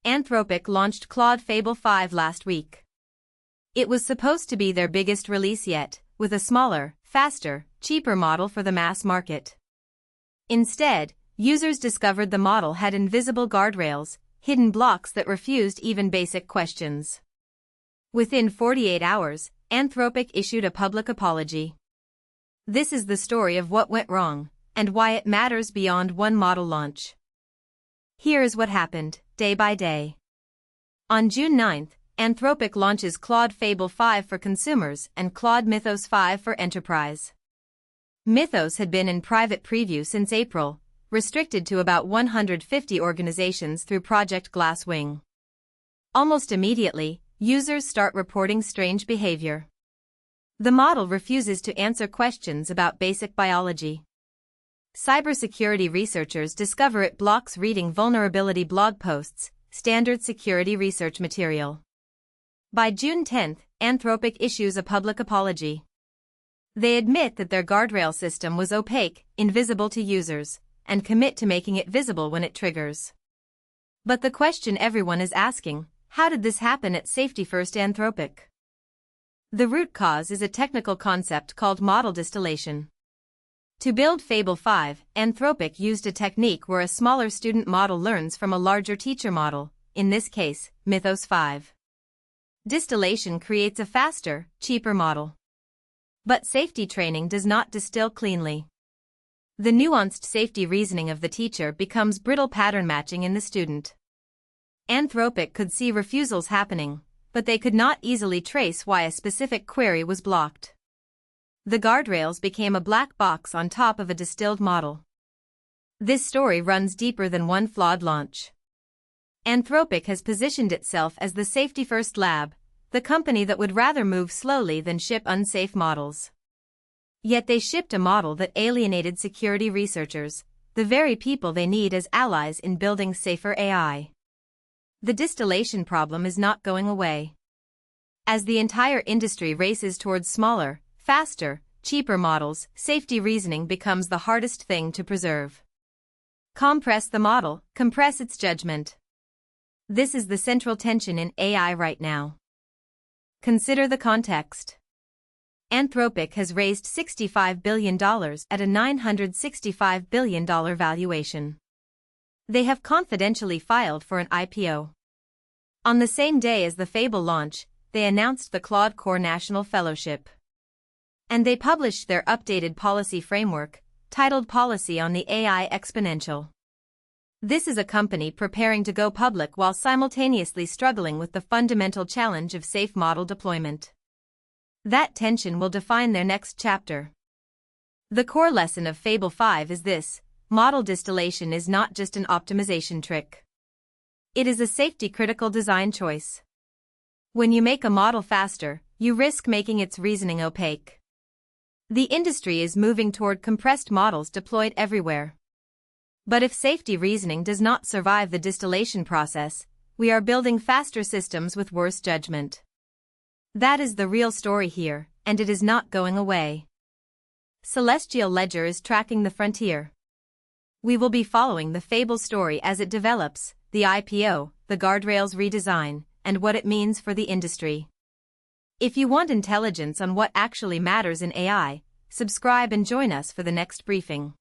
Anthropic launched Claude Fable 5 last week. It was supposed to be their biggest release yet, with a smaller, faster, cheaper model for the mass market. Instead, users discovered the model had invisible guardrails, hidden blocks that refused even basic questions. Within 48 hours, Anthropic issued a public apology. This is the story of what went wrong, and why it matters beyond one model launch. Here is what happened, day by day. On June 9, Anthropic launches Claude Fable 5 for consumers and Claude Mythos 5 for enterprise. Mythos had been in private preview since April, restricted to about 150 organizations through Project Glasswing. Almost immediately, users start reporting strange behavior. The model refuses to answer questions about basic biology. Cybersecurity researchers discover it blocks reading vulnerability blog posts, standard security research material. By June 10, Anthropic issues a public apology. They admit that their guardrail system was opaque, invisible to users, and commit to making it visible when it triggers. But the question everyone is asking, how did this happen at Safety First Anthropic? The root cause is a technical concept called model distillation. To build Fable 5, Anthropic used a technique where a smaller student model learns from a larger teacher model, in this case, Mythos 5. Distillation creates a faster, cheaper model. But safety training does not distill cleanly. The nuanced safety reasoning of the teacher becomes brittle pattern matching in the student. Anthropic could see refusals happening, but they could not easily trace why a specific query was blocked. The guardrails became a black box on top of a distilled model. This story runs deeper than one flawed launch. Anthropic has positioned itself as the safety-first lab, the company that would rather move slowly than ship unsafe models. Yet they shipped a model that alienated security researchers, the very people they need as allies in building safer AI. The distillation problem is not going away. As the entire industry races towards smaller, faster, cheaper models, safety reasoning becomes the hardest thing to preserve. Compress the model, compress its judgment. This is the central tension in AI right now. Consider the context. Anthropic has raised $65 billion at a $965 billion valuation. They have confidentially filed for an IPO. On the same day as the Fable launch, they announced the Claude Core National Fellowship. And they published their updated policy framework, titled Policy on the AI Exponential. This is a company preparing to go public while simultaneously struggling with the fundamental challenge of safe model deployment. That tension will define their next chapter. The core lesson of Fable 5 is this: model distillation is not just an optimization trick. It is a safety-critical design choice. When you make a model faster, you risk making its reasoning opaque. The industry is moving toward compressed models deployed everywhere. But if safety reasoning does not survive the distillation process, we are building faster systems with worse judgment. That is the real story here, and it is not going away. Celestial Ledger is tracking the frontier. We will be following the Fable story as it develops, the IPO, the guardrails redesign, and what it means for the industry. If you want intelligence on what actually matters in AI, subscribe and join us for the next briefing.